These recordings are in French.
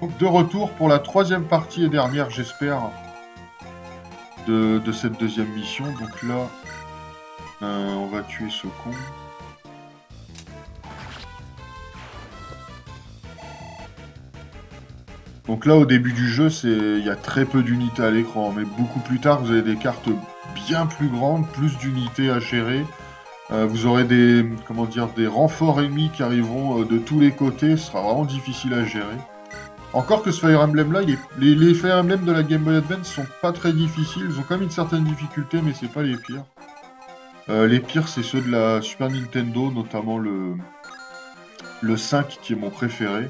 Donc de retour pour la troisième partie et dernière, j'espère, de cette deuxième mission. Donc là, on va tuer ce con. Donc là, au début du jeu, il y a très peu d'unités à l'écran. Mais beaucoup plus tard, vous avez des cartes bien plus grandes, plus d'unités à gérer. Vous aurez comment dire, des renforts ennemis qui arriveront de tous les côtés. Ce sera vraiment difficile à gérer. Encore que ce Fire Emblem là, les Fire Emblem de la Game Boy Advance sont pas très difficiles, ils ont quand même une certaine difficulté, mais c'est pas les pires. Les pires, c'est ceux de la Super Nintendo, notamment le 5 qui est mon préféré,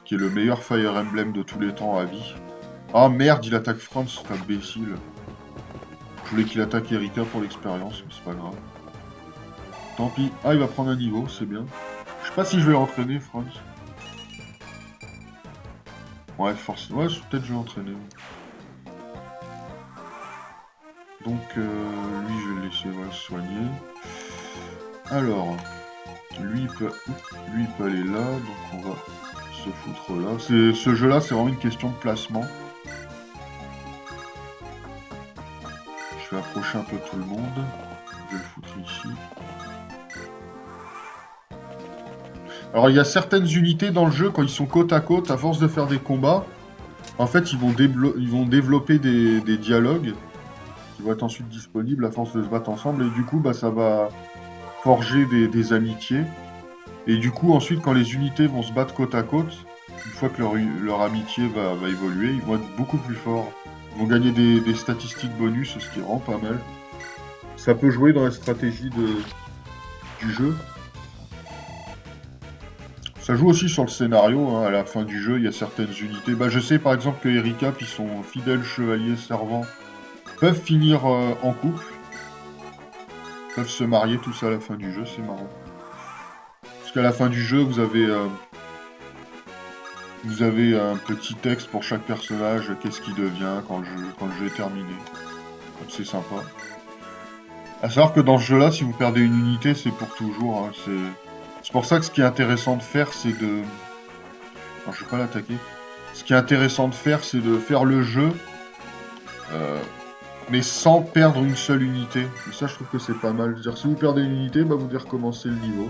qui est le meilleur Fire Emblem de tous les temps à vie. Ah merde, il attaque Franz, cet imbécile. Je voulais qu'il attaque Erika pour l'expérience, mais c'est pas grave. Tant pis. Ah, il va prendre un niveau, c'est bien. Je sais pas si je vais l'entraîner, Franz. Ouais, forcément. Ouais, peut-être je vais l'entraîner. Donc, lui, je vais le laisser se soigner. Alors, lui, il peut aller là, donc on va se foutre là. Ce jeu-là, c'est vraiment une question de placement. Je vais approcher un peu tout le monde. Je vais le foutre ici. Alors, il y a certaines unités dans le jeu, quand ils sont côte à côte, à force de faire des combats, en fait, ils vont développer des dialogues qui vont être ensuite disponibles à force de se battre ensemble. Et du coup, bah, ça va forger des amitiés. Et du coup, ensuite, quand les unités vont se battre côte à côte, une fois que leur amitié va évoluer, ils vont être beaucoup plus forts. Ils vont gagner des statistiques bonus, ce qui rend pas mal. Ça peut jouer dans la stratégie du jeu. Ça joue aussi sur le scénario, hein. À la fin du jeu, il y a certaines unités. Bah, je sais par exemple que Erika puis son fidèle chevalier servant peuvent finir en couple. Peuvent se marier tous à la fin du jeu, c'est marrant. Parce qu'à la fin du jeu, vous avez un petit texte pour chaque personnage, qu'est-ce qu'il devient quand le jeu est terminé. Donc c'est sympa. À savoir que dans ce jeu-là, si vous perdez une unité, c'est pour toujours, hein. C'est pour ça que ce qui est intéressant de faire, c'est de... Non, je vais pas l'attaquer. Ce qui est intéressant de faire, c'est de faire le jeu, mais sans perdre une seule unité. Et ça, je trouve que c'est pas mal. C'est-à-dire, si vous perdez une unité, bah, vous devez recommencer le niveau.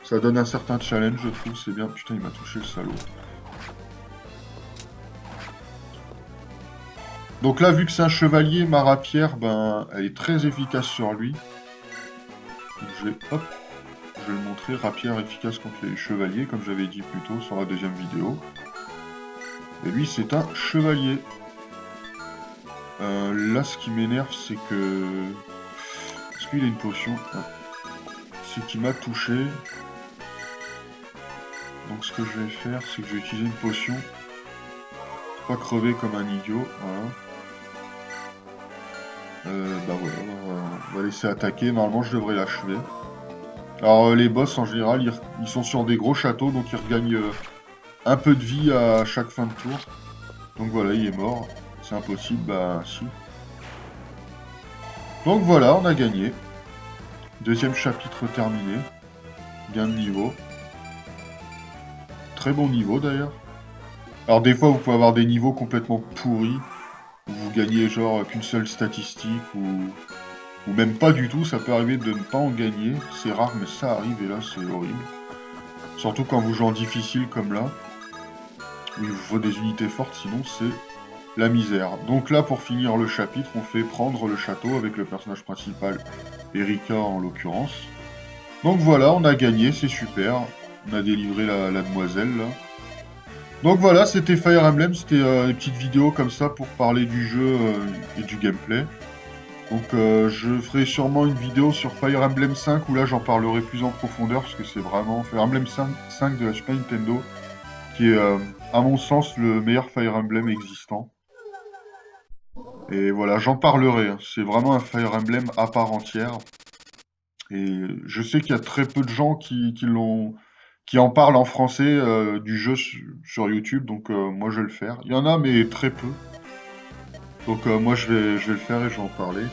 Ça donne un certain challenge, je trouve. C'est bien. Putain, il m'a touché, le salaud. Donc là, vu que c'est un chevalier, ma rapière, ben, elle est très efficace sur lui. Donc je vais le montrer, rapière efficace contre les chevaliers, comme j'avais dit plus tôt sur la deuxième vidéo. Et lui, c'est un chevalier. Là, ce qui m'énerve, c'est que... Est-ce qu'il a une potion? C'est qu'il m'a touché. Donc ce que je vais faire, c'est que je vais utiliser une potion. Pas crever comme un idiot, voilà. Bah voilà, on va laisser attaquer. Normalement, je devrais l'achever. Alors, les boss, en général, ils sont sur des gros châteaux, donc ils regagnent un peu de vie à chaque fin de tour. Donc voilà, il est mort. C'est impossible, bah si. Donc voilà, on a gagné. Deuxième chapitre terminé. Gain de niveau. Très bon niveau, d'ailleurs. Alors, des fois, vous pouvez avoir des niveaux complètement pourris, où vous gagnez genre qu'une seule statistique, ou même pas du tout, ça peut arriver de ne pas en gagner. C'est rare, mais ça arrive, et là, c'est horrible. Surtout quand vous jouez en difficile comme là, où il vous faut des unités fortes, sinon c'est la misère. Donc là, pour finir le chapitre, on fait prendre le château avec le personnage principal, Erika en l'occurrence. Donc voilà, on a gagné, c'est super. On a délivré la demoiselle, là. Donc voilà, c'était Fire Emblem, c'était une petite vidéo comme ça pour parler du jeu et du gameplay. Donc je ferai sûrement une vidéo sur Fire Emblem 5 où là j'en parlerai plus en profondeur parce que c'est vraiment Fire Emblem 5 de la Super Nintendo qui est à mon sens le meilleur Fire Emblem existant. Et voilà, j'en parlerai, hein. C'est vraiment un Fire Emblem à part entière. Et je sais qu'il y a très peu de gens qui en parlent en français du jeu sur YouTube, donc moi je vais le faire. Il y en a, mais très peu. Donc moi je vais le faire et je vais en parler.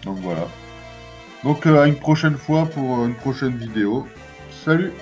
Donc voilà. Donc à une prochaine fois pour une prochaine vidéo. Salut!